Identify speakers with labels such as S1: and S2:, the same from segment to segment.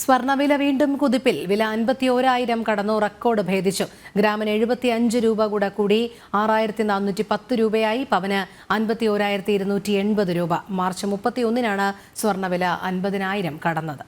S1: സ്വർണ്ണവില വീണ്ടും കുതിപ്പിൽ. വില 51,000 കടന്നു, റെക്കോർഡ് ഭേദിച്ചു. ഗ്രാമിന് 75 രൂപ കൂടി 6,410 രൂപയായി. പവന് 51,280 രൂപ. മാർച്ച് 31-നാണ് സ്വർണ്ണവില 50,000 കടന്നത്.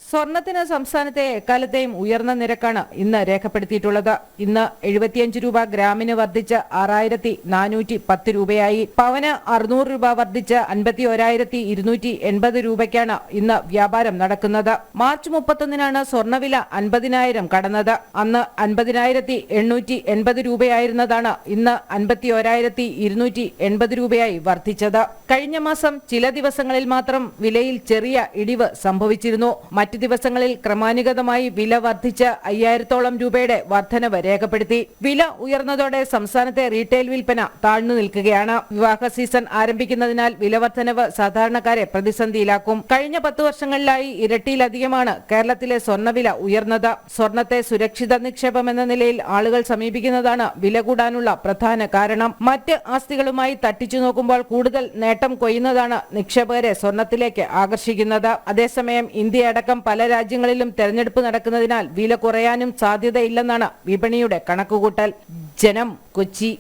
S2: സ്വർണത്തിന് സംസ്ഥാനത്തെ എക്കാലത്തെയും ഉയർന്ന നിരക്കാണ് ഇന്ന് രേഖപ്പെടുത്തിയിട്ടുള്ളത്. ഇന്ന് 75 രൂപ ഗ്രാമിന് വർദ്ധിച്ച് 6,410 രൂപയായി. പവന് 600 രൂപ വർദ്ധിച്ച് 51,280 രൂപയ്ക്കാണ് ഇന്ന് വ്യാപാരം നടക്കുന്നത്. മാർച്ച് 31-നാണ് സ്വർണ്ണവില 50,000 കടന്നത്. അന്ന് 50,880 രൂപയായിരുന്നതാണ് ഇന്ന് 51,280 രൂപയായി വർദ്ധിച്ചത്. കഴിഞ്ഞ മാസം ചില ദിവസങ്ങളിൽ മാത്രം വിലയിൽ ചെറിയ ഇടിവ് സംഭവിച്ചിരുന്നു. മറ്റ് ദിവസങ്ങളിൽ ക്രമാനുഗതമായി വില വർദ്ധിച്ച് 5,000-ഓളം രൂപയുടെ വർധനവ് രേഖപ്പെടുത്തി. വില ഉയർന്നതോടെ സംസ്ഥാനത്തെ റീറ്റെയിൽ വിൽപ്പന താഴ്ന്നു നിൽക്കുകയാണ്. വിവാഹ സീസൺ ആരംഭിക്കുന്നതിനാൽ വില വർധനവ് സാധാരണക്കാരെ പ്രതിസന്ധിയിലാക്കും. കഴിഞ്ഞ 10 വർഷങ്ങളിലായി ഇരട്ടിയിലധികമാണ് കേരളത്തിലെ സ്വർണ്ണവില ഉയർന്നത്. സ്വർണ്ണത്തെ സുരക്ഷിത നിക്ഷേപം എന്ന നിലയിൽ ആളുകൾ സമീപിക്കുന്നതാണ് വില കൂടാനുള്ള പ്രധാന കാരണം. മറ്റ് ആസ്തികളുമായി തട്ടിച്ചു നോക്കുമ്പോൾ കൂടുതൽ നേട്ടം കൊയ്യുന്നതാണ് നിക്ഷേപകരെ സ്വർണ്ണത്തിലേക്ക് ആകർഷിക്കുന്നത്. അതേസമയം ഇന്ത്യയടക്കം പല രാജ്യങ്ങളിലും തെരഞ്ഞെടുപ്പ് നടക്കുന്നതിനാൽ വില കുറയാനും സാധ്യതയില്ലെന്നാണ് വിപണിയുടെ കണക്കുകൂട്ടൽ. ജനം, കൊച്ചി.